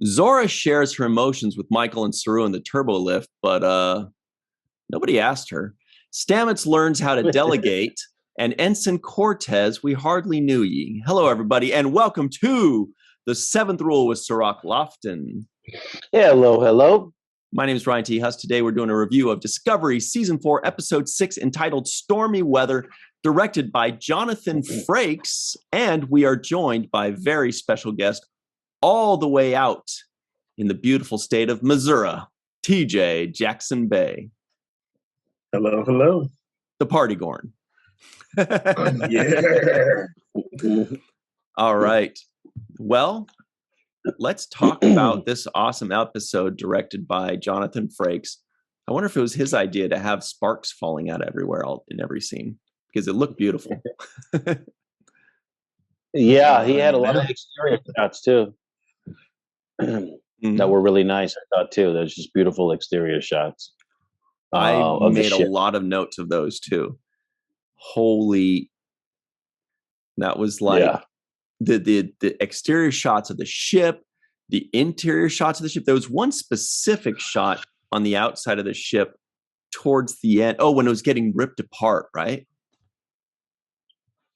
Zora shares her emotions with Michael and Saru in the turbo lift, but nobody asked her. Stamets learns how to delegate, and Ensign Cortez, we hardly knew ye. Hello, everybody, and welcome to the Seventh Rule with Cirroc Lofton. Hello, hello. My name is Ryan T. Husk. Today we're doing a review of Discovery Season 4, Episode 6, entitled Stormy Weather, directed by Jonathan Frakes, and we are joined by a very special guest all the way out in the beautiful state of Missouri, TJ Jackson-Bey. Hello, hello. The party gorn. Yeah. All right. Well, let's talk about this awesome episode directed by Jonathan Frakes. I wonder if it was his idea to have sparks falling out everywhere in every scene because it looked beautiful. Yeah, he had a lot of exterior shots too that were really nice. I thought too. There's just beautiful exterior shots. I made a lot of notes of those too. Holy, that was like the exterior shots of the ship, the interior shots of the ship. There was one specific shot on the outside of the ship towards the end. Oh, when it was getting ripped apart, right?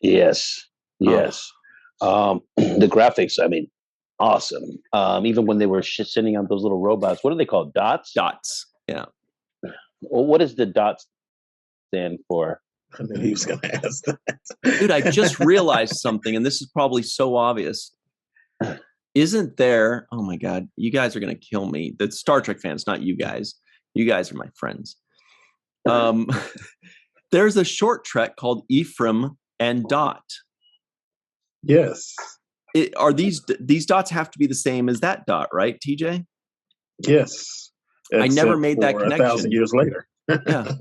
Yes. The graphics, I mean, awesome. Even when they were sitting on those little robots, what are they called? Dots? Dots, yeah. Well, what does the dots stand for? I knew he was going to ask that. Dude, I just realized something, and this is probably so obvious. Isn't there, oh my God, you guys are going to kill me. The Star Trek fans, not you guys. You guys are my friends. There's a short trek called Ephraim and Dot. Yes. Are these dots have to be the same as that dot, right, TJ? Yes. I never made that connection. 1,000 years later. Yeah.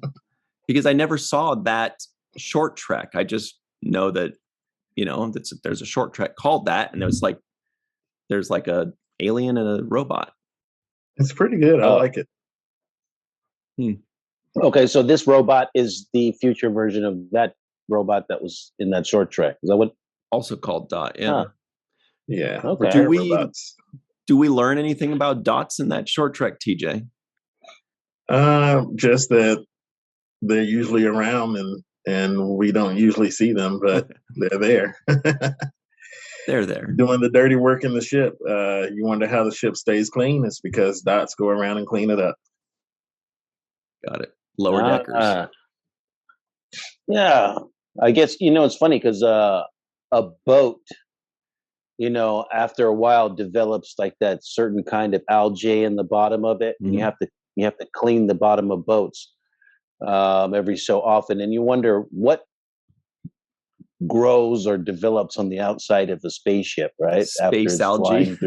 Because I never saw that short trek. I just know that, there's a short trek called that, and there's like a alien and a robot. It's pretty good. I like it. Okay, so this robot is the future version of that robot that was in that short trek. Is that what? Also called Dot, yeah. Huh. Yeah. Okay. Do we learn anything about dots in that short trek, TJ? Just that they're usually around and we don't usually see them, but they're there. They're there. Doing the dirty work in the ship. You wonder how the ship stays clean. It's because dots go around and clean it up. Got it. Lower deckers. Yeah. I guess, it's funny because a boat, after a while develops like that certain kind of algae in the bottom of it. Mm-hmm. And you have to clean the bottom of boats every so often. And you wonder what grows or develops on the outside of the spaceship, right? Space algae.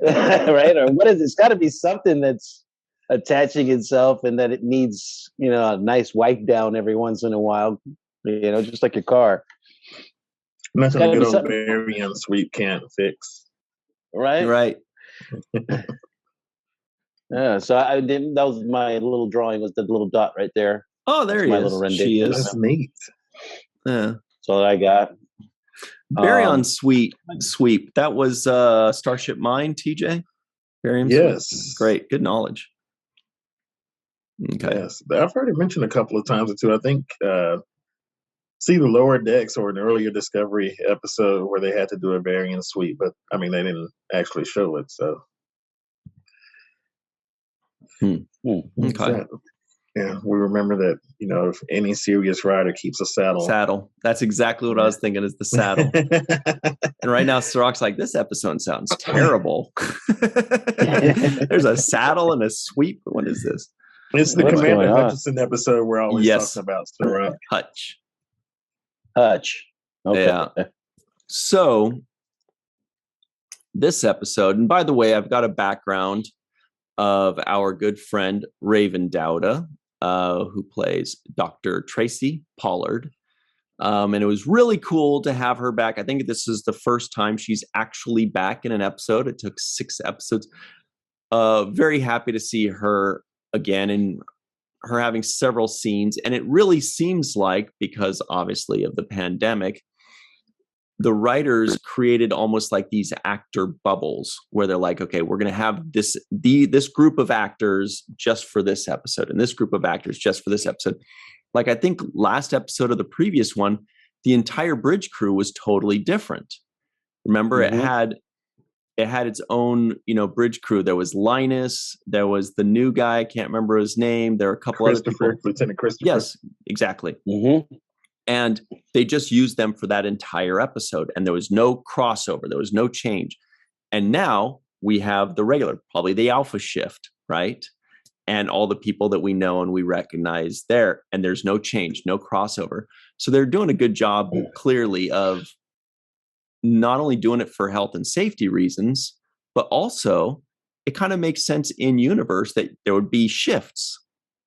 Right? Or what is it? It's got to be something that's attaching itself and that it needs, a nice wipe down every once in a while, just like your car. Nothing a good old Barian sweep can't fix. Right. Yeah, so that was my little drawing, was the little dot right there. Oh, there he is. Little rendition. She is. That's neat. Yeah. That's all I got. Baryon sweep. That was Starship Mine, TJ? Barium yes. Sweep. Great. Good knowledge. Okay. Yes. I've heard it mentioned a couple of times or two. I think see the lower decks or an earlier Discovery episode where they had to do a Barian sweep, but I mean they didn't actually show it, so okay. Yeah, we remember that, if any serious rider keeps a saddle. Saddle. That's exactly what I was thinking, is the saddle. And right now, Cirroc's like, this episode sounds terrible. There's a saddle and a sweep. What is this? It's the Commander Hutchinson episode we're always talking about, Cirroc. Hutch. Okay. Yeah. So, this episode, and by the way, I've got a background of our good friend Raven Dowda, who plays Dr. Tracy Pollard. And it was really cool to have her back. I think this is the first time she's actually back in an episode. It took 6 episodes. Very happy to see her again and her having several scenes. And it really seems like, because obviously of the pandemic, the writers created almost like these actor bubbles where they're like, okay, we're going to have this group of actors just for this episode, and this group of actors just for this episode. Like, I think last episode of the previous one, the entire bridge crew was totally different. Remember, it had its own, bridge crew. There was Linus, there was the new guy, I can't remember his name. There were a couple other people. Lieutenant Christopher. Yes, exactly. And they just used them for that entire episode, and there was no crossover, there was no change. And now we have the regular, probably the Alpha Shift, right? And all the people that we know and we recognize there, and there's no change, no crossover. So they're doing a good job, clearly, of not only doing it for health and safety reasons, but also it kind of makes sense in universe that there would be shifts.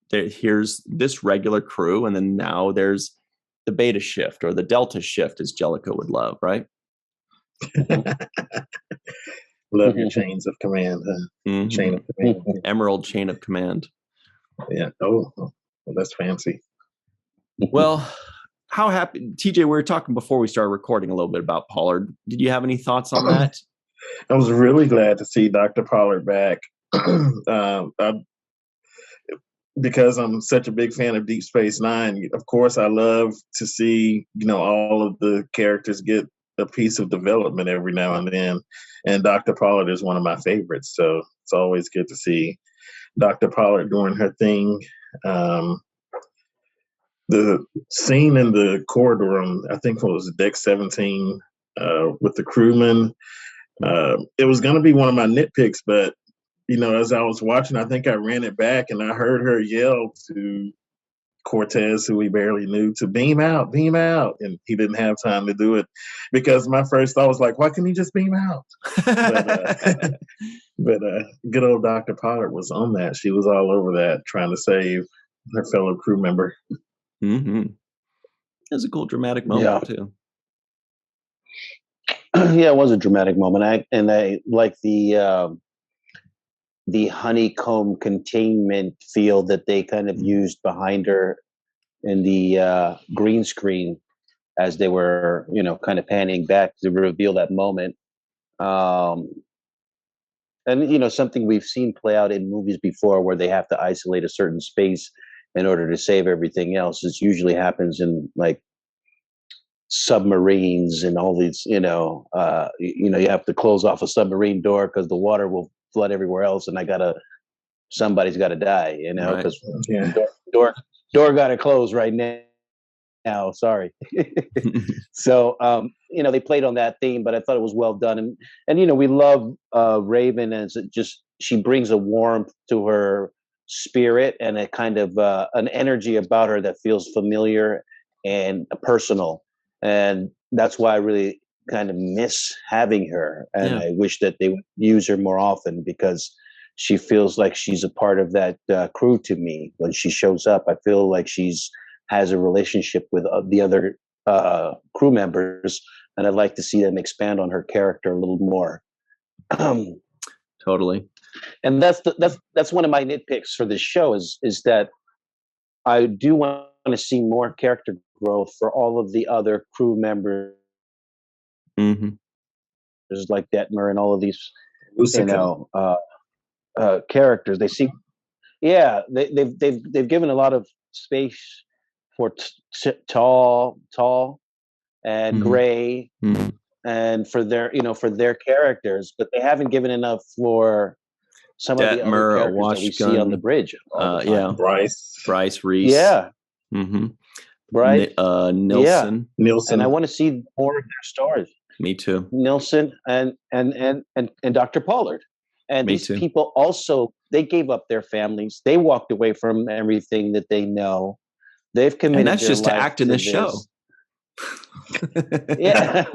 Here's this regular crew, and then now there's the Beta Shift or the Delta Shift, as Jellicoe would love, right? Love your chains of command, huh? Chain of command. Emerald chain of command. Yeah. Oh, well, that's fancy. Well, how happy, TJ, we were talking before we started recording a little bit about Pollard. Did you have any thoughts on that? I was really glad to see Dr. Pollard back. Because I'm such a big fan of Deep Space Nine, of course, I love to see, all of the characters get a piece of development every now and then. And Dr. Pollard is one of my favorites. So it's always good to see Dr. Pollard doing her thing. The scene in the corridor, I think it was deck 17, with the crewmen, it was going to be one of my nitpicks, but as I was watching, I think I ran it back and I heard her yell to Cortez, who we barely knew, to beam out. And he didn't have time to do it, because my first thought was like, why couldn't he just beam out? But good old Dr. Pollard was on that. She was all over that, trying to save her fellow crew member. It was a cool dramatic moment too. Yeah, it was a dramatic moment. I like the honeycomb containment field that they kind of used behind her in the green screen as they were, kind of panning back to reveal that moment. And, something we've seen play out in movies before, where they have to isolate a certain space in order to save everything else. This usually happens in like submarines and all these, you have to close off a submarine door because the water will flood everywhere else, and somebody's got to die, because door got to close right now. Sorry. So they played on that theme, but I thought it was well done, and we love Raven, as she brings a warmth to her spirit and a kind of an energy about her that feels familiar and personal, and that's why I really kind of miss having her, and I wish that they would use her more often, because she feels like she's a part of that crew to me. When she shows up, I feel like has a relationship with the other crew members, and I'd like to see them expand on her character a little more. Totally. And that's one of my nitpicks for this show is that I do want to see more character growth for all of the other crew members. There's like Detmer and all of these, characters. They seem, they've given a lot of space for tall and gray, and for their characters, but they haven't given enough for some of the other characters that we see on the bridge. Bryce Reese. Yeah. Right. Nilsson. And I want to see more of their stories. Me too. Nilsson and Dr. Pollard. And these people also, they gave up their families. They walked away from everything that they know. They've committed. And that's just to act in this show. Yeah.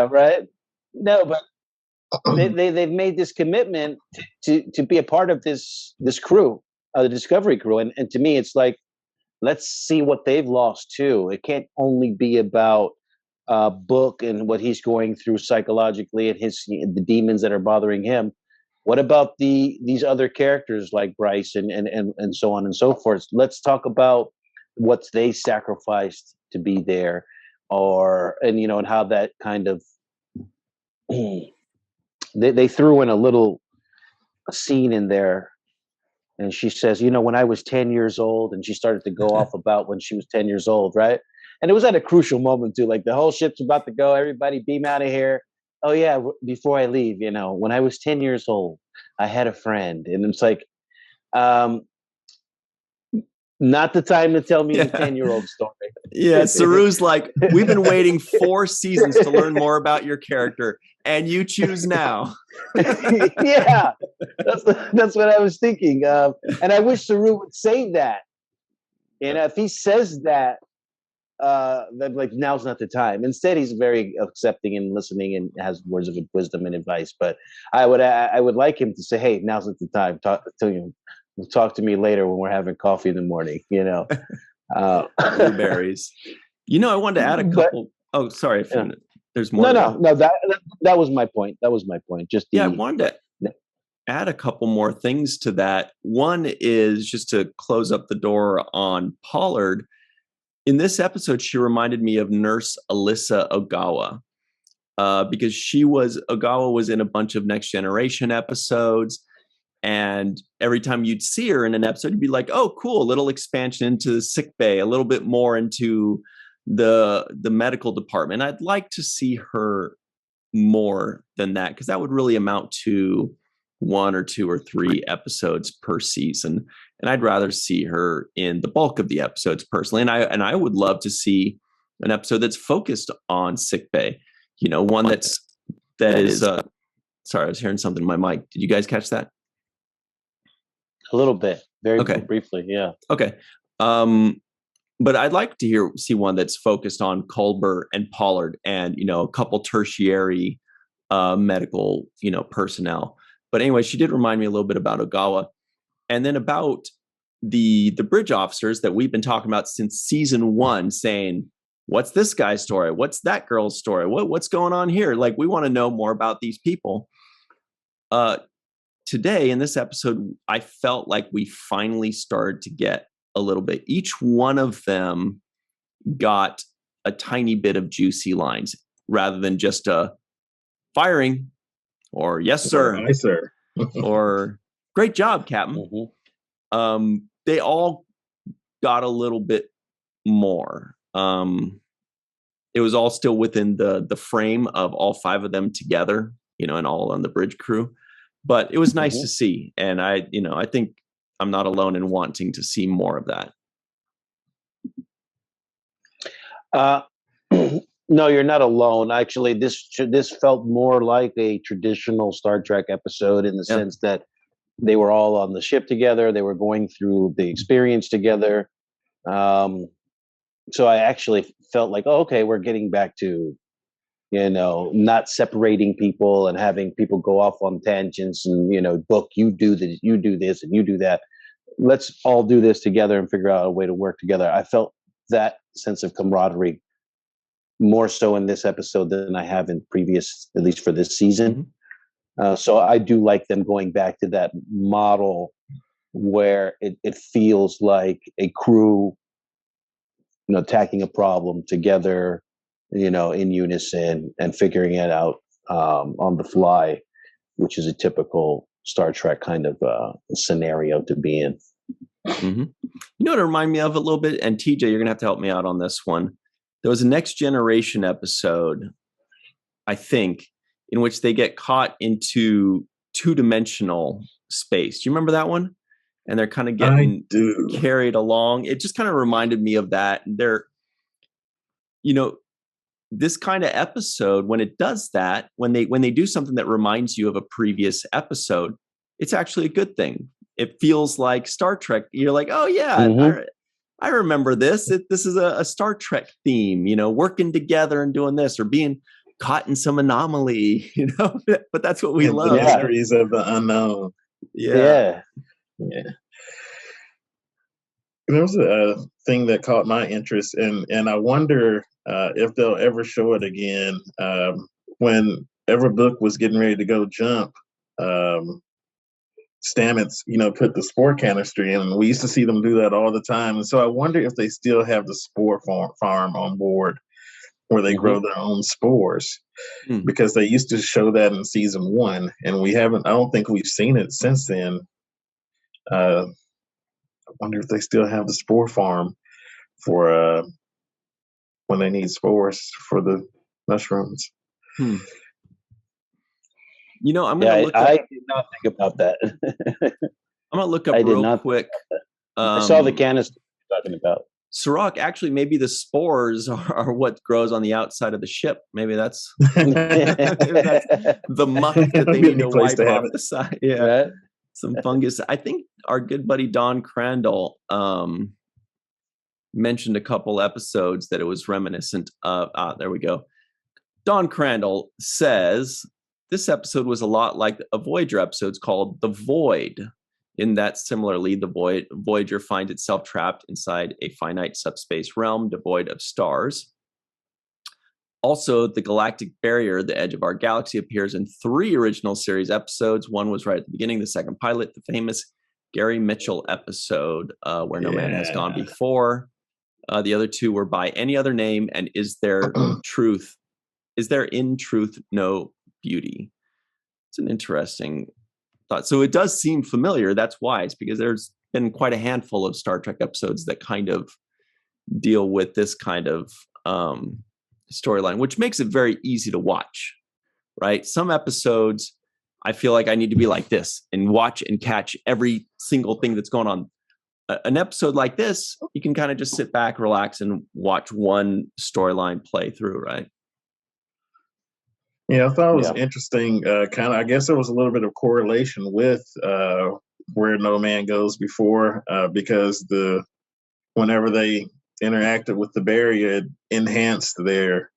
Right. No, but they've made this commitment to be a part of this crew, the Discovery crew. And to me, it's like, let's see what they've lost too. It can't only be about Book and what he's going through psychologically and the demons that are bothering him. What about these other characters like Bryce and so on and so forth? Let's talk about what they sacrificed to be there. and how that kind of they threw in a little scene in there, and she says, when I was 10 years old, and she started to go off about when she was 10 years old, right? And it was at a crucial moment too, like the whole ship's about to go, everybody beam out of here. Oh yeah, before I leave, when I was 10 years old, I had a friend, and it's like, not the time to tell me the 10-year-old story. Yeah, Saru's like, we've been waiting 4 seasons to learn more about your character, and you choose now. Yeah, that's what I was thinking. And I wish Saru would say that. And if he says that, then like now's not the time. Instead, he's very accepting and listening and has words of wisdom and advice. But I would like him to say, "Hey, now's not the time. Talk to me later when we're having coffee in the morning." Blueberries. I wanted to add a couple. Sorry. There's more. No. That was my point. Just I wanted to add a couple more things to that. One is just to close up the door on Pollard. In this episode, she reminded me of Nurse Alyssa Ogawa, because Ogawa was in a bunch of Next Generation episodes, and every time you'd see her in an episode, you'd be like, "Oh, cool! A little expansion into the sick bay, a little bit more into the medical department." I'd like to see her more than that, because that would really amount to 1 or 2 or 3 episodes per season. And I'd rather see her in the bulk of the episodes personally. And I would love to see an episode that's focused on sickbay. One that is. Sorry, I was hearing something in my mic. Did you guys catch that? A little bit, very briefly, yeah. Okay, but I'd like to see one that's focused on Culber and Pollard, and a couple tertiary medical personnel. But anyway, she did remind me a little bit about Ogawa. And then about the bridge officers that we've been talking about since season 1, saying, what's this guy's story? What's that girl's story? What's going on here? Like, we want to know more about these people. Today, in this episode, I felt like we finally started to get a little bit. Each one of them got a tiny bit of juicy lines, rather than just a firing or yes, sir. Aye, sir. Or great job, Captain. Mm-hmm. They all got a little bit more. It was all still within the frame of all 5 of them together, and all on the bridge crew. But it was nice to see. And I think I'm not alone in wanting to see more of that. No, you're not alone. Actually, this felt more like a traditional Star Trek episode in the sense that they were all on the ship together. They were going through the experience together. So I actually felt like, oh, okay, we're getting back to, not separating people and having people go off on tangents and, book, you do this, and you do that. Let's all do this together and figure out a way to work together. I felt that sense of camaraderie more so in this episode than I have in previous, at least for this season. So I do like them going back to that model where it feels like a crew, tackling a problem together, in unison and figuring it out on the fly, which is a typical Star Trek kind of scenario to be in. Mm-hmm. You know what it reminded me of a little bit? And TJ, you're going to have to help me out on this one. There was a Next Generation episode, I think, in which they get caught into 2-dimensional space. Do you remember that one? And they're kind of getting carried along. It just kind of reminded me of that. They're, this kind of episode, when it does that, when they do something that reminds you of a previous episode, it's actually a good thing. It feels like Star Trek. You're like, oh yeah, I remember this. This is a Star Trek theme, working together and doing this, or being caught in some anomaly, but that's what we love. The mysteries of the unknown. Yeah. There was a thing that caught my interest, and I wonder if they'll ever show it again. Whenever Book was getting ready to go jump, Stamets, put the spore canister in, and we used to see them do that all the time. And so I wonder if they still have the spore farm on board, where they grow their own spores, because they used to show that in season 1, and I don't think we've seen it since then. I wonder if they still have the spore farm for when they need spores for the mushrooms. I'm gonna look up. I did not think about that. I'm gonna look up real quick. I saw the canister you're talking about. Cirroc, actually, maybe the spores are what grows on the outside of the ship. Maybe that's, maybe that's the muck that they need to wipe off the side. Yeah, right? Some fungus. I think our good buddy Don Crandall mentioned a couple episodes that it was reminiscent of. There we go. Don Crandall says this episode was a lot like a Voyager episode called The Void. In that, similarly, the Voyager finds itself trapped inside a finite subspace realm devoid of stars. Also, the galactic barrier, the edge of our galaxy, appears in 3 original series episodes. One was right at the beginning, the second pilot, the famous Gary Mitchell episode, Where No Man Has Gone Before. The other 2 were By Any Other Name and Is There in Truth No Beauty? It's an interesting thought. So it does seem familiar. That's why. It's because there's been quite a handful of Star Trek episodes that kind of deal with this kind of storyline, which makes it very easy to watch, right? Some episodes, I feel like I need to be like this and watch and catch every single thing that's going on. An episode like this, you can kind of just sit back, relax, and watch one storyline play through, right? Yeah, I thought it was interesting. I guess there was a little bit of correlation with Where No Man Goes Before, because whenever they interacted with the barrier, it enhanced their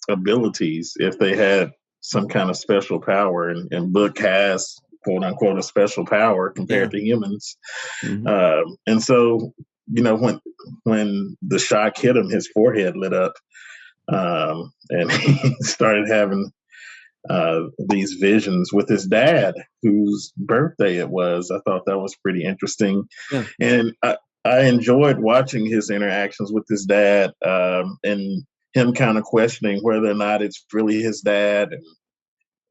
abilities if they had some kind of special power. And Book has, quote unquote, a special power compared to humans. And so, when the shock hit him, his forehead lit up. And he started having these visions with his dad, whose birthday it was. I thought that was pretty interesting. Yeah. And I enjoyed watching his interactions with his dad, and him kind of questioning whether or not it's really his dad.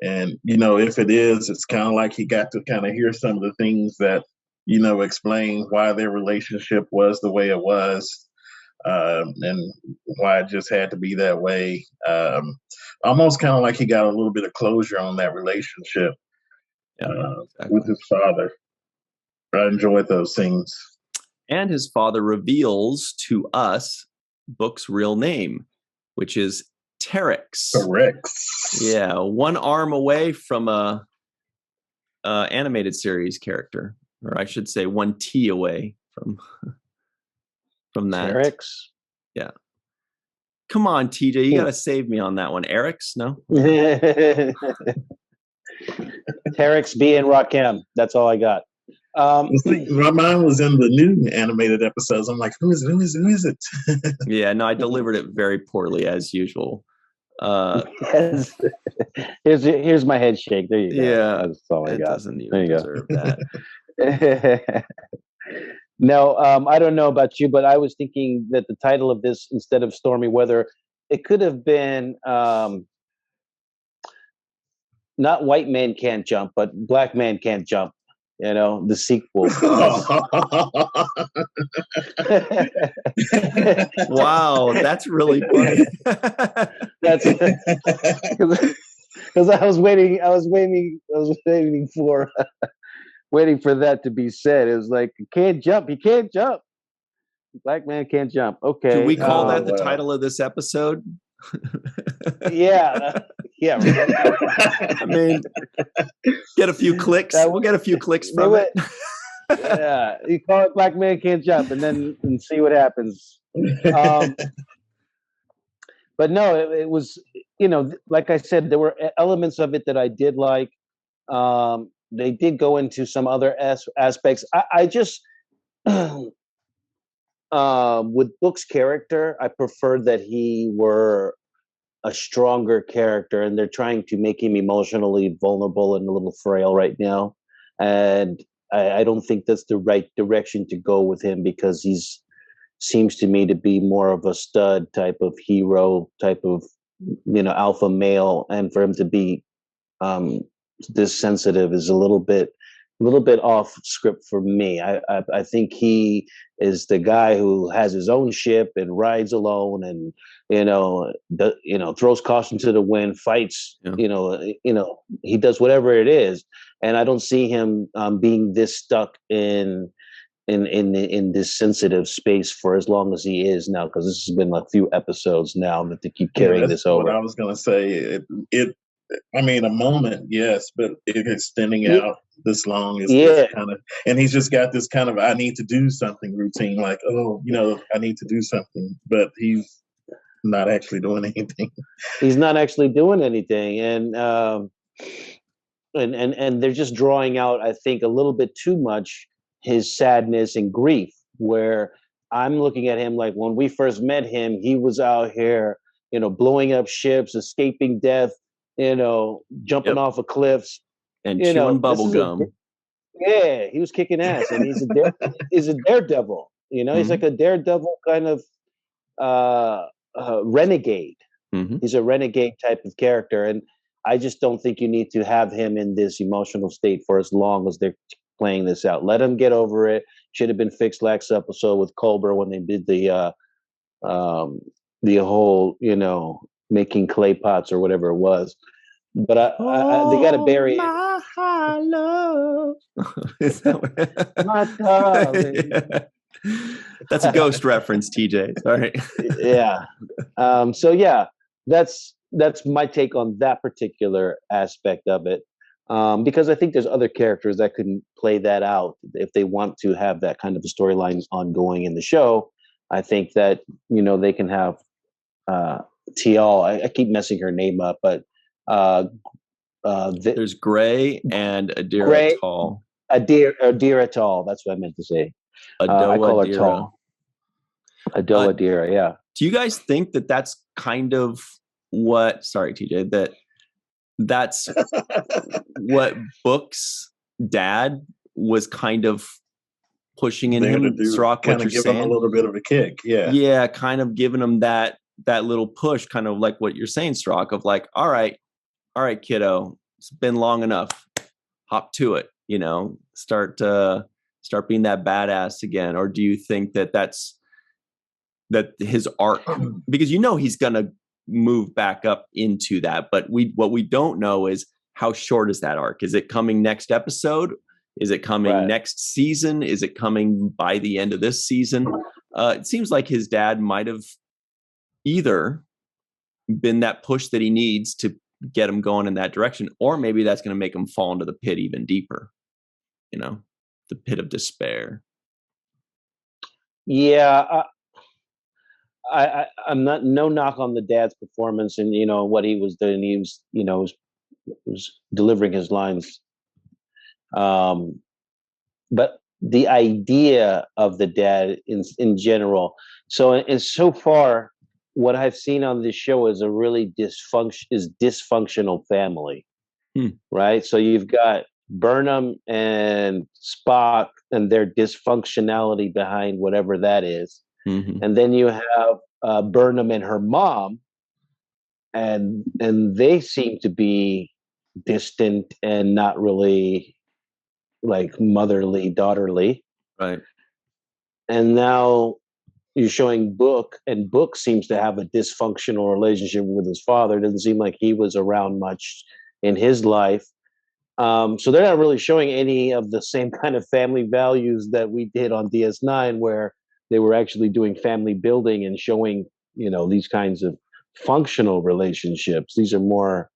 And if it is, it's kind of like he got to kind of hear some of the things that, explain why their relationship was the way it was. And why it just had to be that way. Almost kind of like he got a little bit of closure on that relationship with his father. I enjoyed those scenes. And his father reveals to us Book's real name, which is Terex. Yeah, one arm away from a animated series character, or I should say, 1 T away from that. Terex? Yeah. Come on, TJ, you got to save me on that one. Eric's? No? Terex B and Rakim. That's all I got. My mind was in the new animated episodes. I'm like, who is it? Yeah, no, I delivered it very poorly as usual. Yes. Here's my head shake. There you go. Yeah. That's all I got. Doesn't even deserve that. No, I don't know about you, but I was thinking that the title of this, instead of Stormy Weather, it could have been not White Man Can't Jump, but Black Man Can't Jump. The sequel. Wow, that's really funny. That's because I was waiting for. Waiting for that to be said. It was like, he can't jump. Black man can't jump. Okay. Should we call that the title of this episode? Yeah. I mean, get a few clicks. We'll get a few clicks from it. Yeah. You call it Black Man Can't Jump and see what happens. But no, it was, like I said, there were elements of it that I did like. They did go into some other aspects. I just, with Book's character, I preferred that he were a stronger character, and they're trying to make him emotionally vulnerable and a little frail right now. And I don't think that's the right direction to go with him, because he's seems to me to be more of a stud type of hero, type of, alpha male, and for him to be this sensitive is a little bit off script for me. I think he is the guy who has his own ship and rides alone, and throws caution to the wind, fights. Yeah. He does whatever it is, and I don't see him being this stuck in this sensitive space for as long as he is now, because this has been a few episodes now that they keep carrying this over. What I was going to say, I mean, a moment, yes, but it extending out this long is kind of, and he's just got this kind of I need to do something routine, like, I need to do something, but he's not actually doing anything. He's not actually doing anything, and they're just drawing out, I think, a little bit too much his sadness and grief, where I'm looking at him like when we first met him, he was out here, blowing up ships, escaping death, jumping off of cliffs and chewing bubble gum. He was kicking ass, and he's a daredevil. He's like a daredevil kind of renegade. Mm-hmm. He's a renegade type of character, and I just don't think you need to have him in this emotional state for as long as they're playing this out. Let him get over it. Should have been fixed last episode with Culber when they did the whole, making clay pots or whatever it was. But they got to bury my high love. Is that what? My darling. Yeah. That's a Ghost reference, TJ. Sorry. Yeah. So yeah, that's my take on that particular aspect of it. Because I think there's other characters that can play that out if they want to have that kind of a storyline ongoing in the show. I think that, they can have TL. I keep messing her name up, but there's Gray and Adira Tall. Adira Tall. That's what I meant to say. I call her Tall. Adira, yeah. Do you guys think that that's kind of what? Sorry, TJ. That's what Book's dad was kind of pushing in him. Cirroc, what you're saying, him a little bit of a kick, yeah, kind of giving him that little push, kind of like what you're saying, Cirroc, of like, all right, kiddo, it's been long enough, hop to it, start being that badass again. Or do you think that his arc, because he's gonna move back up into that, but what we don't know is how short is that arc? Is it coming next episode? Is it coming next season? Is it coming by the end of this season? It seems like his dad might have either been that push that he needs to get him going in that direction, or maybe that's going to make him fall into the pit even deeper, the pit of despair. Yeah. I'm not, no knock on the dad's performance and what he was doing. He was was delivering his lines, but the idea of the dad in general. So far, what I've seen on this show is a really dysfunctional family, right? So you've got Burnham and Spock and their dysfunctionality behind whatever that is. Mm-hmm. And then you have Burnham and her mom, and they seem to be distant and not really like motherly, daughterly. Right. And now you're showing Book, and Book seems to have a dysfunctional relationship with his father. It doesn't seem like he was around much in his life. So they're not really showing any of the same kind of family values that we did on DS9, where they were actually doing family building and showing, these kinds of functional relationships. These are more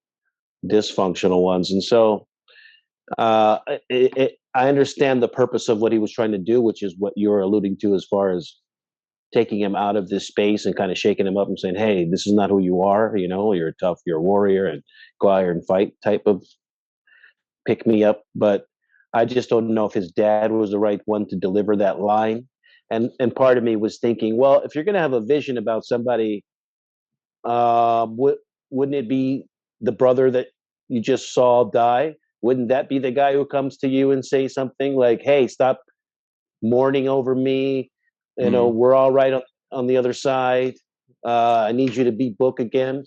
dysfunctional ones. And so I understand the purpose of what he was trying to do, which is what you're alluding to as far as taking him out of this space and kind of shaking him up and saying, hey, this is not who you are. You're tough, you're a warrior, and go out here and fight type of pick me up. But I just don't know if his dad was the right one to deliver that line. And part of me was thinking, well, if you're going to have a vision about somebody, wouldn't it be the brother that you just saw die? Wouldn't that be the guy who comes to you and say something like, hey, stop mourning over me. You know, we're all right on the other side. I need you to be Book again.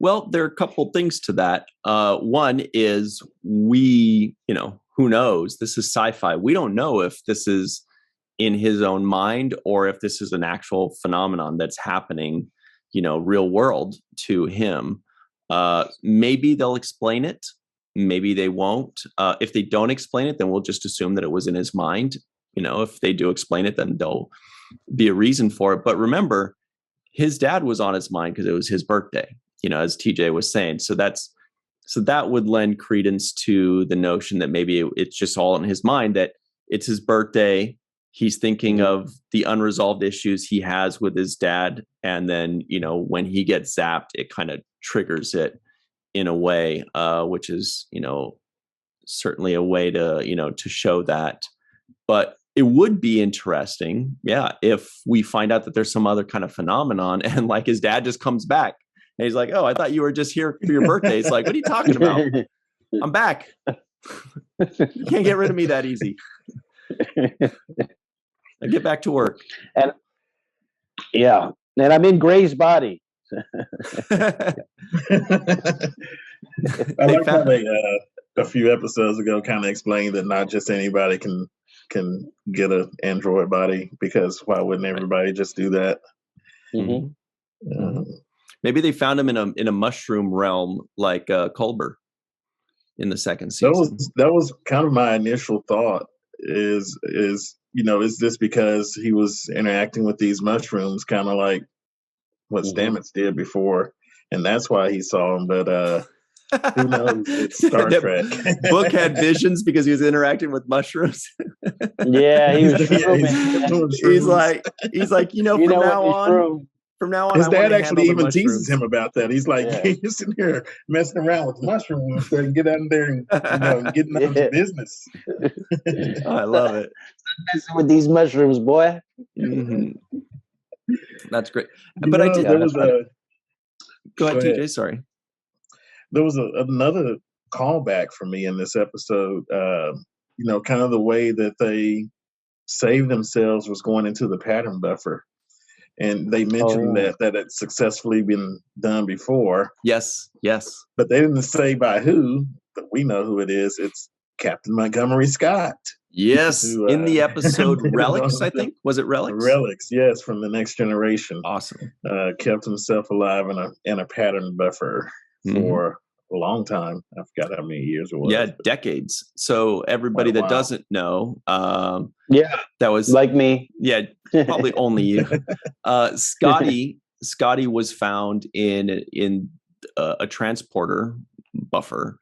Well, there are a couple things to that. One is who knows? This is sci-fi. We don't know if this is in his own mind or if this is an actual phenomenon that's happening, real world to him. Maybe they'll explain it. Maybe they won't. If they don't explain it, then we'll just assume that it was in his mind. If they do explain it, then there'll be a reason for it. But remember, his dad was on his mind because it was his birthday, as TJ was saying. So that would lend credence to the notion that maybe it's just all in his mind, that it's his birthday. He's thinking of the unresolved issues he has with his dad. And then, when he gets zapped, it kind of triggers it in a way, which is, certainly a way to show that. But it would be interesting, if we find out that there's some other kind of phenomenon and like his dad just comes back and he's like, "Oh, I thought you were just here for your birthday." It's like, "What are you talking about? I'm back. You can't get rid of me that easy. I get back to work." And I'm in Gray's body. I like how they a few episodes ago kind of explained that not just anybody can get an android body, because why wouldn't everybody just do that? Maybe they found him in a mushroom realm like Culber in the second season. That was kind of my initial thought. Is this because he was interacting with these mushrooms, kind of like what Stamets did before, and that's why he saw him? But who knows? It's Star Trek. Book had visions because he was interacting with mushrooms. Yeah, he was. He's like, from now on, his dad actually even teases him about that. He's like, "You're sitting here messing around with the mushrooms instead of get out there and getting out of business." I love it. Messing with these mushrooms, boy. That's great. But I did. Go ahead, TJ. Sorry. There was another callback for me in this episode. Kind of the way that they saved themselves was going into the pattern buffer. And they mentioned that it's successfully been done before. Yes. But they didn't say by who, but we know who it is. It's Captain Montgomery Scott. Yes, in the episode Relics, I think. Was it Relics? Relics, yes, from the Next Generation. Awesome. Kept himself alive in a pattern buffer for a long time. I forgot how many years it was. Yeah, decades. So everybody that doesn't know, that was like me. Yeah, probably only you. Scotty was found in a transporter buffer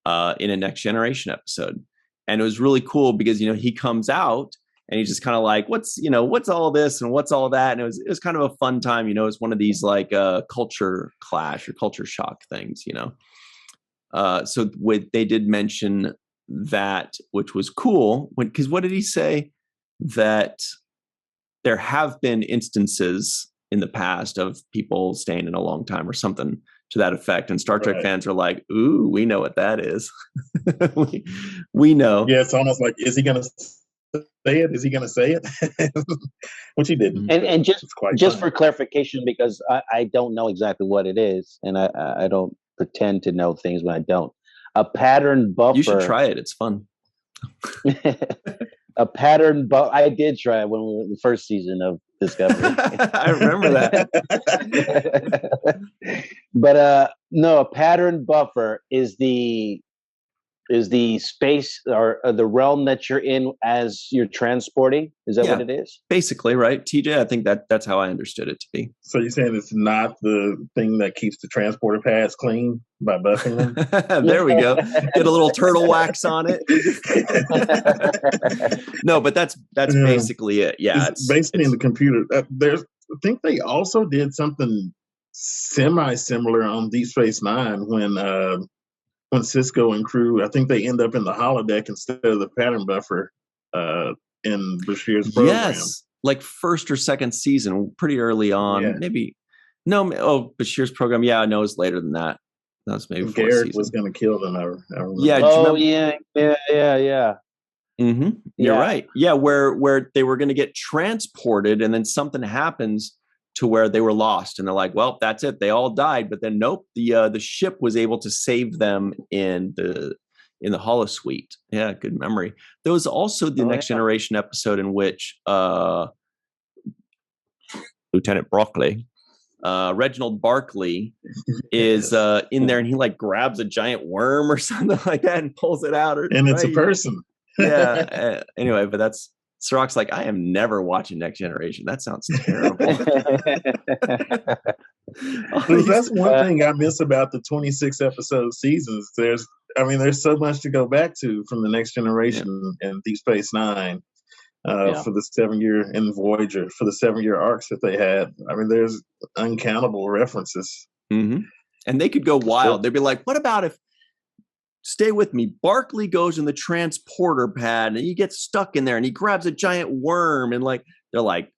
in a Next Generation episode. And it was really cool because, he comes out and he's just kind of like, what's all this and what's all that? And it was kind of a fun time, it was one of these like culture clash or culture shock things, So they did mention that, which was cool. Because what did he say? That there have been instances in the past of people staying in a long time or something to that effect. And Star Trek fans are like, ooh, we know what that is. we know. Yeah, it's almost like, is he going to say it? Is he going to say it? Which he didn't. And just for clarification, because I don't know exactly what it is, and I don't pretend to know things when I don't. A pattern buffer. You should try it. It's fun. A pattern buffer. I did try it when we were in the first season of Discovery. I remember that. But no, a pattern buffer is the space or the realm that you're in as you're transporting. Is that what it is? Basically, right? TJ, I think that's how I understood it to be. So you're saying it's not the thing that keeps the transporter pads clean by buffing them? There we go. Get a little turtle wax on it. No, but that's basically it. Yeah, it's basically in the computer. I think they also did something semi-similar on Deep Space Nine when Sisko and crew, I think they end up in the holodeck instead of the pattern buffer in Bashir's program. Yes, like first or second season, pretty early on. Yeah. Maybe. No, Bashir's program. Yeah, no, it was later than that. That was maybe Garrett was going to kill them. I remember. Yeah. Yeah. You're right. Yeah, where they were going to get transported, and then something happens to where they were lost, and they're like, "Well, that's it. They all died." But then, nope. The ship was able to save them in the holosuite. Yeah, good memory. There was also the Next Generation episode in which Lieutenant Broccoli, Reginald Barkley, is in there, and he like grabs a giant worm or something like that and pulls it out. And it's a person. Yeah. Anyway, but that's Cirroc's like, I am never watching Next Generation. That sounds terrible. That's one thing I miss about the 26 episode seasons. There's so much to go back to from the Next Generation and Deep Space Nine for the 7-year and Voyager for the 7-year arcs that they had. I mean, there's uncountable references. And they could go wild. They'd be like, what about if, stay with me, Barkley goes in the transporter pad and he gets stuck in there and he grabs a giant worm, and like they're like,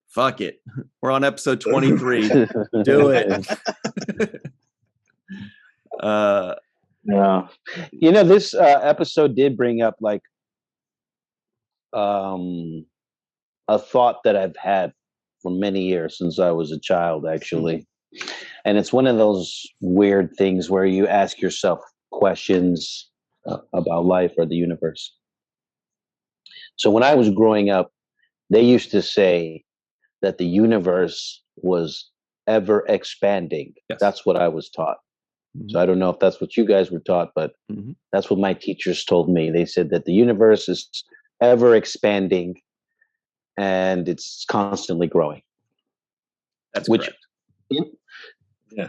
fuck it, we're on episode 23. Do it. This episode did bring up like a thought that I've had for many years since I was a child, actually. And it's one of those weird things where you ask yourself questions about life or the universe. So when I was growing up, they used to say that the universe was ever expanding. Yes. That's what I was taught. So I don't know if that's what you guys were taught, but that's what my teachers told me. They said that the universe is ever expanding and it's constantly growing. That's correct.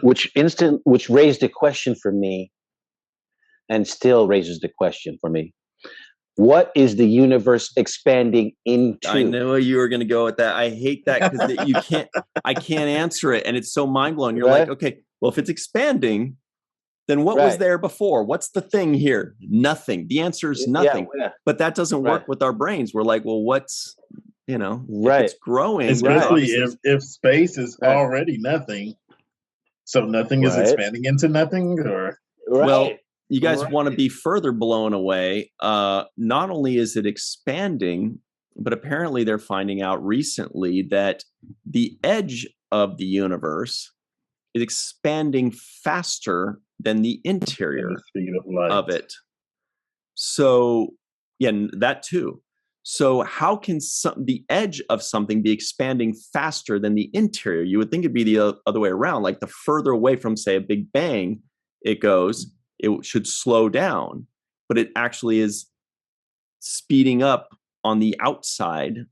Which raised a question for me, and still raises the question for me. What is the universe expanding into? I know you were going to go with that. I hate that because I can't answer it. And it's so mind blowing. You're like, okay, well, if it's expanding, then what was there before? What's the thing here? Nothing. The answer is nothing. But that doesn't work with our brains. We're like, well, what's, if it's growing. Especially if space is already nothing. So nothing is expanding into nothing, or? Well, you guys want to be further blown away. Not only is it expanding, but apparently they're finding out recently that the edge of the universe is expanding faster than the interior of it. So, that too. So how can the edge of something be expanding faster than the interior? You would think it'd be the other way around. Like the further away from, say, a Big Bang it goes, it should slow down, but it actually is speeding up on the outside,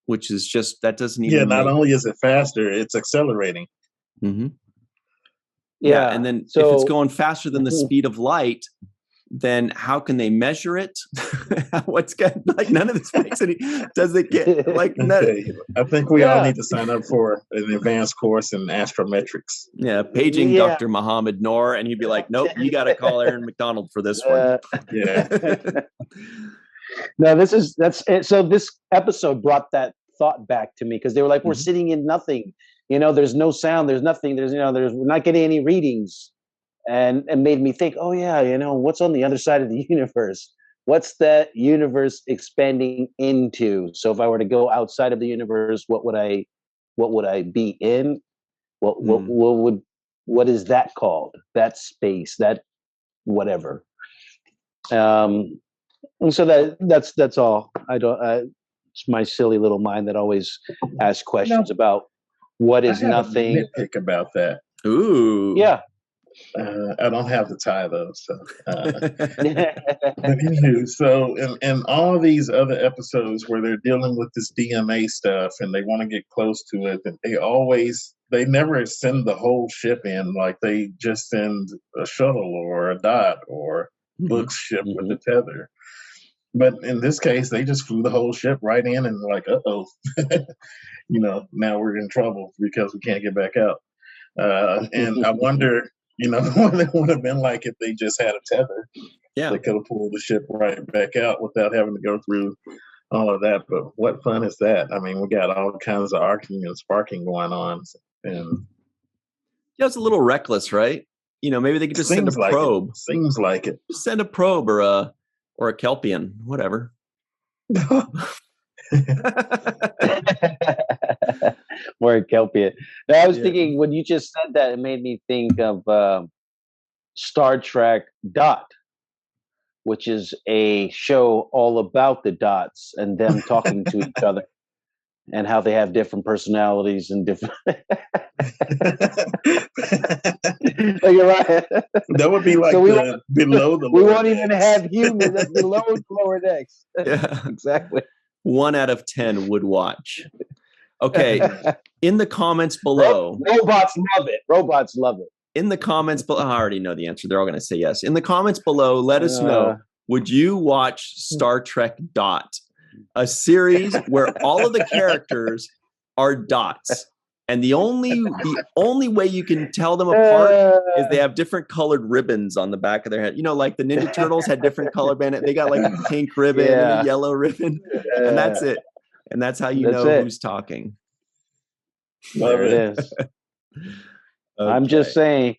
which is just, that doesn't even not only is it faster, it's accelerating. And then if it's going faster than the speed of light, then how can they measure it? What's good? Like none of this makes any. Does it get like? I think we all need to sign up for an advanced course in astrometrics. Yeah, paging Dr. Muhammad Noor, and he'd be like, "Nope, you got to call Aaron McDonald for this one." No, so this episode brought that thought back to me, because they were like, "We're sitting in nothing. There's no sound. There's nothing. We're not getting any readings." And made me think, oh yeah, what's on the other side of the universe? What's that universe expanding into? So if I were to go outside of the universe, what would I be in? What is that called? That space, that whatever. And so that's all. It's my silly little mind that always asks questions about what is nothing. Nitpick about that. Ooh. Yeah. I don't have the tie though, so. But anywho, so in all these other episodes where they're dealing with this DMA stuff and they want to get close to it, and they never send the whole ship in. Like they just send a shuttle or a dot or Book's ship with the tether. But in this case, they just flew the whole ship right in, and like, now we're in trouble because we can't get back out. And I wonder. What it would have been like if they just had a tether. Yeah. They could have pulled the ship right back out without having to go through all of that. But what fun is that? I mean, we got all kinds of arcing and sparking going on. And it's a little reckless, right? Maybe they could just send a probe. Seems like it. Just send a probe or a Kelpian, whatever. More Kelpian. Now, I was thinking when you just said that, it made me think of Star Trek Dot, which is a show all about the dots and them talking to each other and how they have different personalities and different. You're right. That would be like below the. We won't even have humans. That's below the lower decks. Yeah, exactly. 1 out of 10 would watch. Okay, in the comments below, robots love it. Robots love it. In the comments below, I already know the answer. They're all going to say yes. In the comments below, let us know: would you watch Star Trek Dot, a series where all of the characters are dots? And the only way you can tell them apart is they have different colored ribbons on the back of their head. You know, like the Ninja Turtles had different color band. They got like a pink ribbon and a yellow ribbon, and that's it. And that's how you know who's talking. There it is. Okay. I'm just saying.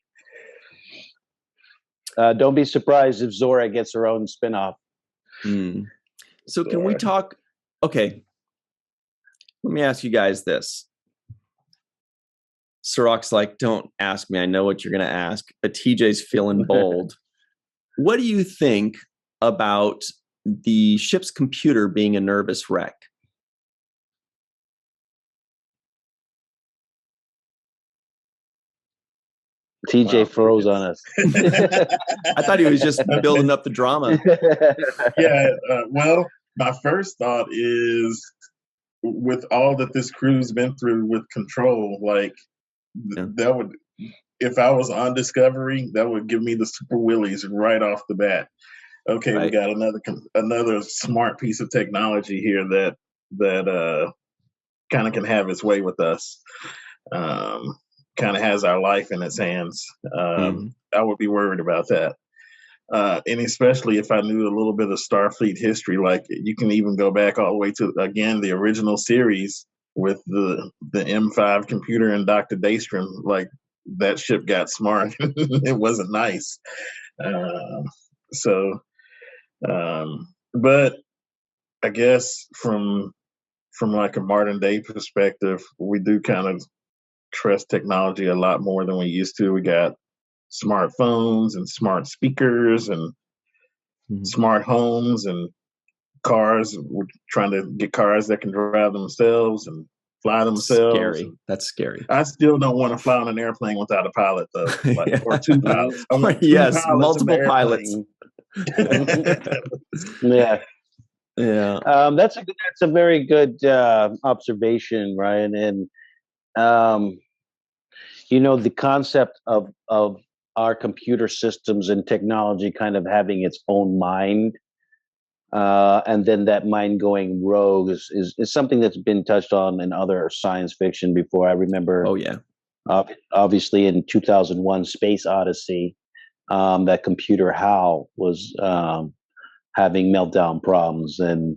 Don't be surprised if Zora gets her own spinoff. So can we talk? Okay. Let me ask you guys this. Cirroc's like, don't ask me. I know what you're going to ask. But TJ's feeling bold. What do you think about the ship's computer being a nervous wreck? TJ froze on us. I thought he was just building up the drama. Yeah. Well, my first thought is, with all that this crew's been through with Control, like that would, if I was on Discovery, that would give me the super willies right off the bat. Okay, right. We got another smart piece of technology here that kind of can have its way with us. Kind of has our life in its hands. I would be worried about that. And especially if I knew a little bit of Starfleet history, like you can even go back all the way to, again, the original series with the M5 computer and Dr. Daystrom. Like that ship got smart. It wasn't nice. But I guess from like a modern day perspective, we do kind of trust technology a lot more than we used to. We got smartphones and smart speakers and smart homes and cars. We're trying to get cars that can drive themselves and fly themselves. Scary. That's scary. I still don't want to fly on an airplane without a pilot, though. Or two pilots. Yes, multiple pilots. Yeah. Yeah. That's a very good observation, Ryan. And the concept of our computer systems and technology kind of having its own mind, and then that mind going rogue is something that's been touched on in other science fiction before. I remember. Oh yeah. Obviously, in 2001, Space Odyssey, that computer HAL was having meltdown problems and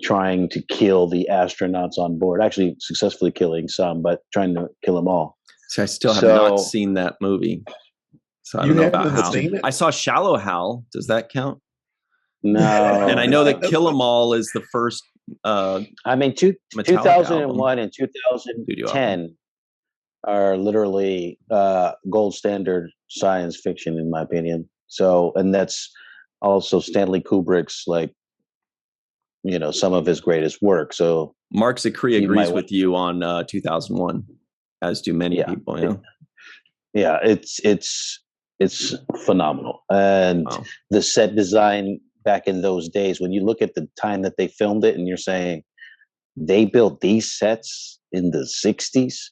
trying to kill the astronauts on board. Actually, successfully killing some, but trying to kill them all. So I still have not seen that movie. So I don't know about HAL. I saw Shallow HAL. Does that count? No. And I know that Kill 'Em All is the first. 2001 and 2010 are literally gold standard science fiction, in my opinion. So, and that's also Stanley Kubrick's, some of his greatest work. So Mark Zicree agrees with you on 2001, as do many people. Yeah, it's phenomenal, and the set design back in those days. When you look at the time that they filmed it, and you're saying they built these sets in the 60s.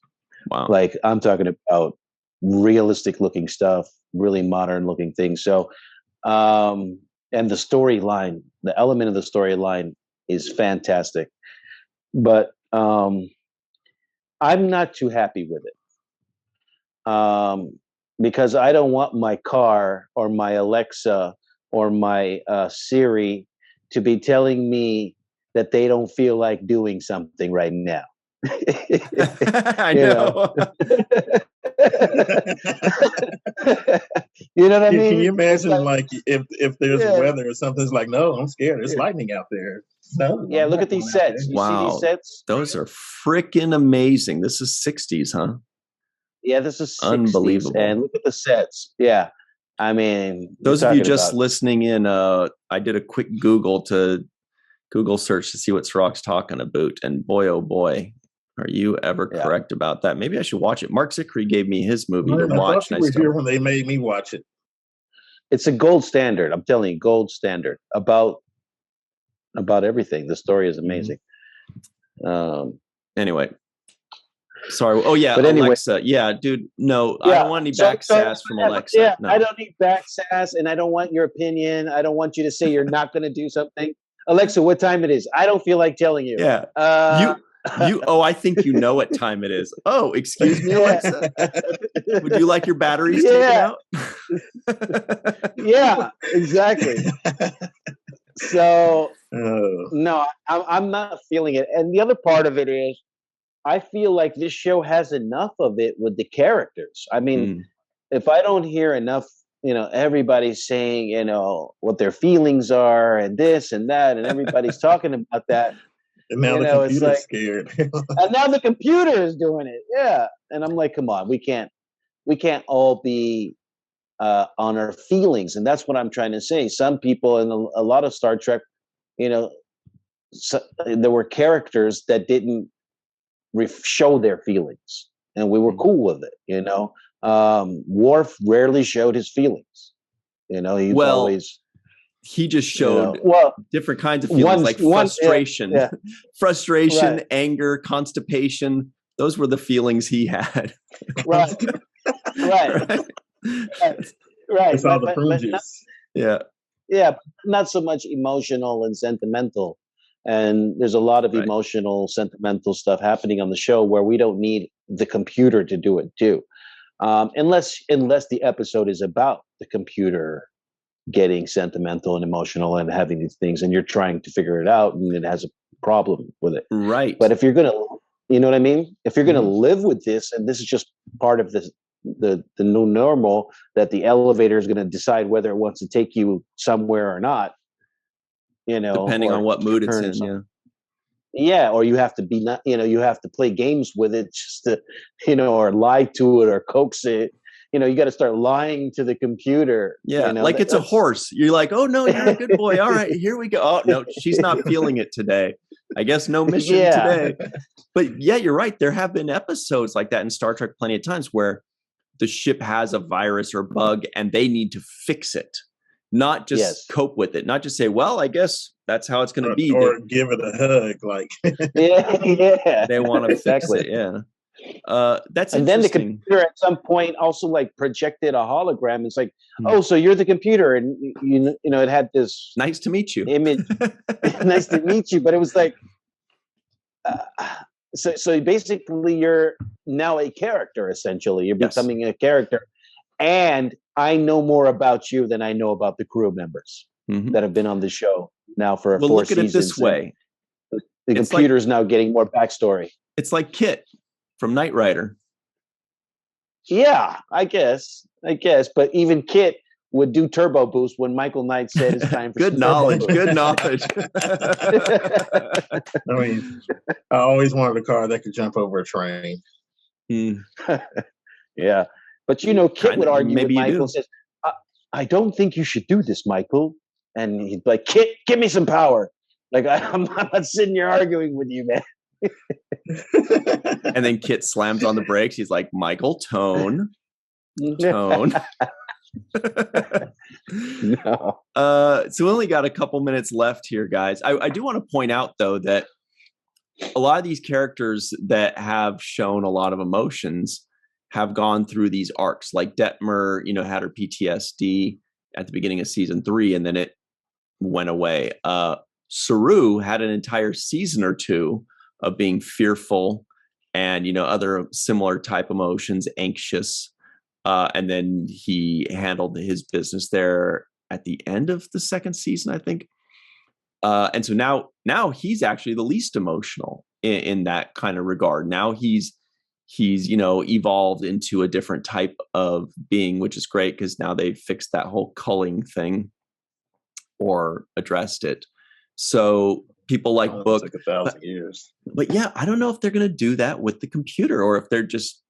Wow! Like I'm talking about realistic looking stuff, really modern looking things. So, and the storyline, the element of the storyline is fantastic, but I'm not too happy with it, because I don't want my car or my Alexa or my Siri to be telling me that they don't feel like doing something right now. I know. You know what I mean? Can you imagine, like if there's weather or something? It's like, no, I'm scared. There's lightning out there. No, yeah, look at these sets. You see these sets? Those are freaking amazing. This is 60s, huh? Yeah, this is 60s, unbelievable. And look at the sets. Yeah. I mean, those of you just listening in, I did a quick Google search to see what Cirroc's talking about. And boy, oh boy, are you ever correct about that? Maybe I should watch it. Mark Zickery gave me his movie to watch. I thought you were here when they made me watch it. It's a gold standard. I'm telling you, gold standard about everything. The story is amazing. Anyway. Sorry. Oh yeah, but anyway, Alexa. Yeah, dude. No, I don't want any back sass from Alexa. Yeah, no. I don't need back sass, and I don't want your opinion. I don't want you to say you're not going to do something. Alexa, what time it is? I don't feel like telling you. Yeah. You. Oh, I think you know what time it is. Oh, excuse me, Alexa. Would you like your batteries taken out? Yeah, exactly. So no, I'm not feeling it. And the other part of it is, I feel like this show has enough of it with the characters. I mean, if I don't hear enough, everybody's saying, what their feelings are and this and that, and everybody's talking about that. And now the computer's scared. And now the computer is doing it. Yeah. And I'm like, come on, we can't all be on our feelings. And that's what I'm trying to say. Some people in a lot of Star Trek, there were characters that didn't show their feelings, and we were cool with it. Worf rarely showed his feelings. He just showed different kinds of feelings, like frustration, frustration, anger, constipation. Those were the feelings he had. Right. It's all the prune juice. Yeah, not so much emotional and sentimental. And there's a lot of emotional, sentimental stuff happening on the show where we don't need the computer to do it too. Unless the episode is about the computer getting sentimental and emotional and having these things, and you're trying to figure it out, and it has a problem with it. Right. But if you're going to, you know what I mean? If you're going to live with this, and this is just part of the new normal, that the elevator is going to decide whether it wants to take you somewhere or not, depending on what mood it's in. Yeah, or you have to be you have to play games with it just to, or lie to it or coax it. You got to start lying to the computer. Yeah, like it's a horse. You're like, oh no, you're a good boy. All right, here we go. Oh no, she's not feeling it today. I guess no mission today. But yeah, you're right. There have been episodes like that in Star Trek plenty of times where the ship has a virus or bug and they need to fix it. Not just cope with it, not just say, well, I guess that's how it's going to be. Or give it a hug, like. They want to fix it, that's and interesting. then the computer at some point also projected a hologram. It's like, oh, so you're the computer, and it had this nice to meet you image. Nice to meet you, but it was like, so basically you're now a character. Essentially, you're becoming a character. And I know more about you than I know about the crew members that have been on the show now for 4 seasons. Look at it this way. The computer is now getting more backstory. It's like Kit from Knight Rider. Yeah, I guess. But even Kit would do turbo boost when Michael Knight said it's time for good knowledge. Good knowledge. I mean, I always wanted a car that could jump over a train. Yeah. But Kit would argue with Michael and says, I don't think you should do this, Michael. And he'd be like, Kit, give me some power. Like, I'm not sitting here arguing with you, man. And then Kit slams on the brakes. He's like, Michael, tone. No. So we only got a couple minutes left here, guys. I do want to point out, though, that a lot of these characters that have shown a lot of emotions have gone through these arcs. Like Detmer, had her PTSD at the beginning of season 3, and then it went away. Saru had an entire season or 2 of being fearful and, other similar type emotions, anxious. And then he handled his business there at the end of the second season, I think. And so now he's actually the least emotional in that kind of regard. Now he's he's, evolved into a different type of being, which is great because now they've fixed that whole culling thing or addressed it. So people like Book. Like 1,000 years. But yeah, I don't know if they're going to do that with the computer or if they're just,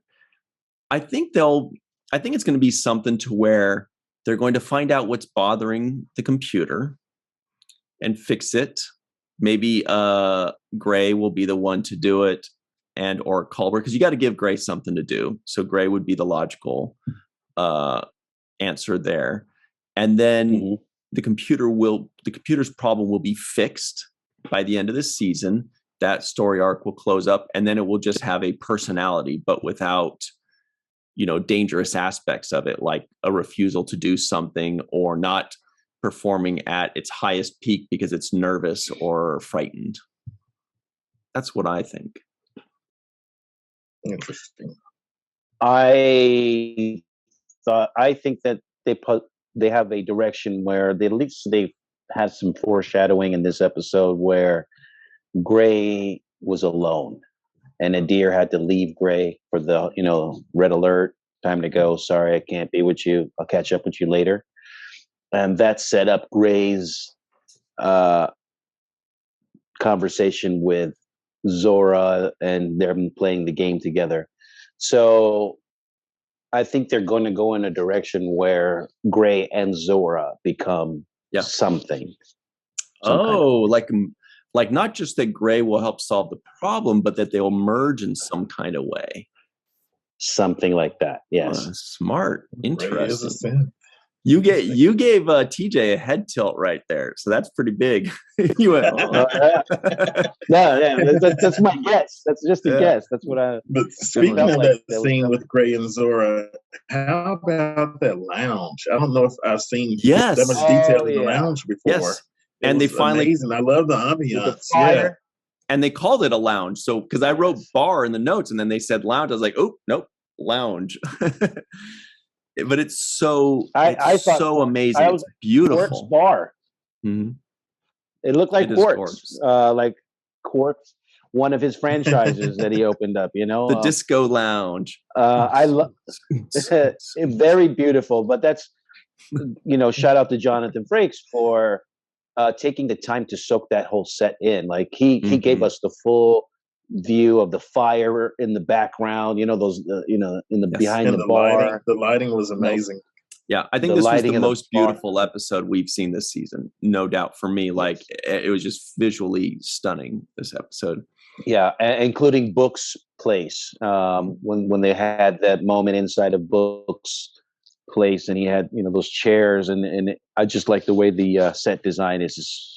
I think it's going to be something to where they're going to find out what's bothering the computer and fix it. Maybe Gray will be the one to do it, and or Culber, because you got to give Gray something to do. So Gray would be the logical answer there. And then the computer's problem will be fixed by the end of this season. That story arc will close up, and then it will just have a personality, but without dangerous aspects of it, like a refusal to do something or not performing at its highest peak because it's nervous or frightened. That's what I think. Interesting. I think that they have a direction where at least they've had some foreshadowing in this episode where Gray was alone and Nadir had to leave Gray for the, red alert, time to go. Sorry, I can't be with you. I'll catch up with you later. And that set up Gray's conversation with Zora and them playing the game together. So I think they're going to go in a direction where Gray and Zora become something. Like not just that Gray will help solve the problem, but that they'll merge in some kind of way. Something like that. Yes. Smart. Interesting. You gave TJ a head tilt right there, so that's pretty big. You went, that's my guess. That's just a guess. That's what I. But speaking of that scene with Gray and Zora, how about that lounge? I don't know if I've seen that much detail in the lounge before. Yes, and they finally. Amazing. I love the ambiance. Yeah. And they called it a lounge. So because I wrote bar in the notes, and then they said lounge, I was like, oh nope, lounge. But it's so so amazing. It's beautiful. Quartz bar. Mm-hmm. It looked like Quartz, Quartz, one of his franchises that he opened up. The Disco Lounge. I love very beautiful. But that's shout out to Jonathan Frakes for taking the time to soak that whole set in. Like he gave us the full view of the fire in the background, those in the behind the bar. The lighting was amazing. Yeah, I think this was the most beautiful episode we've seen this season, no doubt. For me, like it was just visually stunning, this episode. Yeah, including Book's place, when they had that moment inside of Book's place, and he had those chairs, and I just like the way the set design is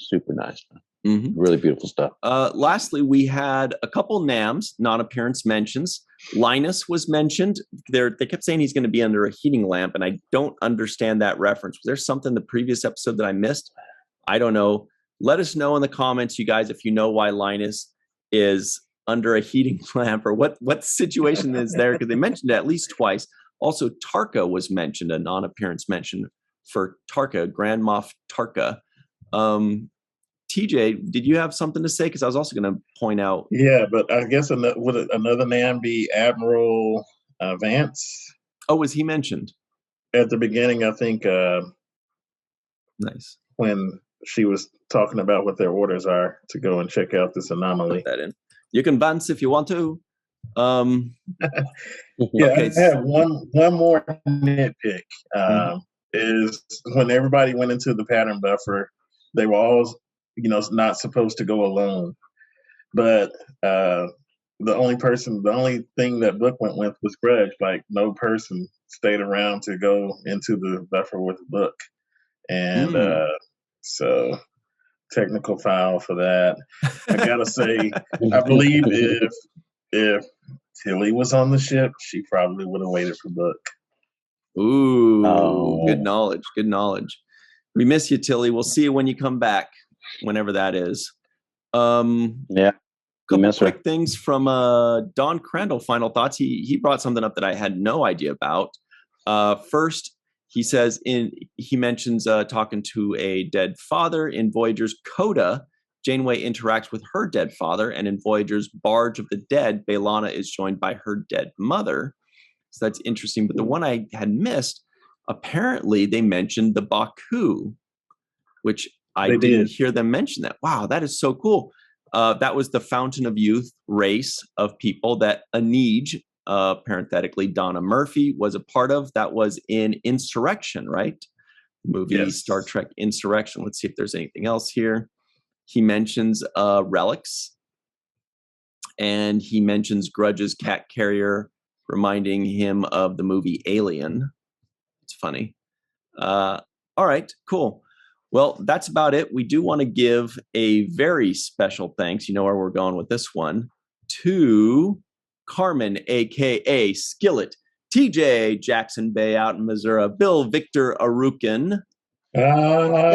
super nice. Mm-hmm. Really beautiful stuff. Lastly, we had a couple NAMs, non-appearance mentions. Linus was mentioned. They kept saying he's going to be under a heating lamp, and I don't understand that reference. Was there something in the previous episode that I missed? I don't know. Let us know in the comments, you guys, if you know why Linus is under a heating lamp or what situation is there, because they mentioned it at least twice. Also, Tarka was mentioned, a non-appearance mention for Tarka, Grand Moff Tarka. TJ, did you have something to say? Because I was also going to point out. Yeah, but I guess would another name be Admiral Vance? Oh, was he mentioned? At the beginning, I think. Nice. When she was talking about what their orders are to go and check out this anomaly. Put that in. You can Vance if you want to. Yeah, okay. I have one more nitpick. Is when everybody went into the pattern buffer, they were all not supposed to go alone. But the only thing that Book went with was Grudge. Like no person stayed around to go into the buffer with Book. And so technical foul for that. I gotta say, I believe if Tilly was on the ship, she probably would have waited for Book. Ooh, good knowledge. Good knowledge. We miss you, Tilly. We'll see you when you come back, whenever that is. Yeah. Couple quick things from Don Crandall. Final thoughts. He brought something up that I had no idea about. First, he says he mentions talking to a dead father in Voyager's coda. Janeway interacts with her dead father, and in Voyager's Barge of the Dead, B'Elanna is joined by her dead mother. So that's interesting. But the one I had missed, apparently they mentioned the Baku, which I didn't hear them mention that. Wow, that is so cool. That was the Fountain of Youth race of people that Aneej, parenthetically Donna Murphy, was a part of. That was in Insurrection, right? Movie Star Trek Insurrection. Let's see if there's anything else here. He mentions relics, and he mentions Grudge's cat carrier, reminding him of the movie Alien. It's funny. All right, cool. Well, that's about it. We do want to give a very special thanks, you know where we're going with this one, to Carmen, a.k.a. Skillet, TJ Jackson-Bey out in Missouri, Bill Victor Arucan, Yvette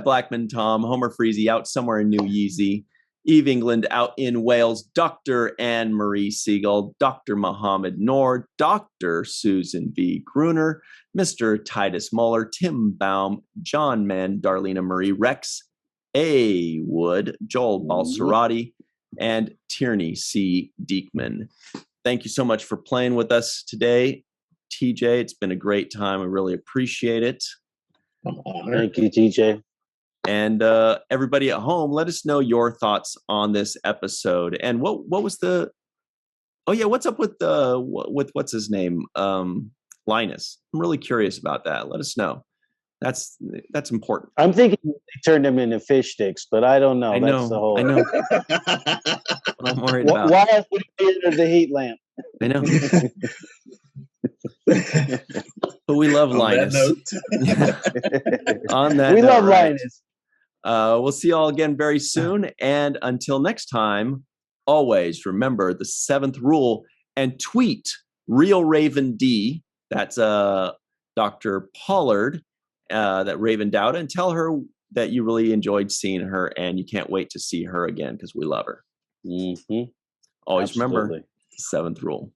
Blackmon, Tom, Homer Freezy out somewhere in New Yeezy, Eve England out in Wales, Dr. Anne Marie Segal, Dr. Mohammed Noor, Dr. Susan V. Gruner, Mr. Titus Mohler, Tim Baum, John Mann, Darlena Marie Rex, A. Wood, Joel Balsarati, and Tierney C. Diekman. Thank you so much for playing with us today, TJ. It's been a great time. I really appreciate it. Thank you, TJ. And everybody at home, let us know your thoughts on this episode. And what was the? Oh yeah, what's up with what's his name? Linus. I'm really curious about that. Let us know. That's important. I'm thinking they turned him into fish sticks, but I don't know. That's the whole. I know. I'm worried about. Why else would he be under the heat lamp? I know. But we love Linus. On that we note, love right? Linus. We'll see you all again very soon. And until next time, always remember the 7th rule and tweet Real Raven D. That's Dr. Pollard, that Raven Dowda, and tell her that you really enjoyed seeing her and you can't wait to see her again because we love her. Mm-hmm. Always Absolutely. remember the 7th rule.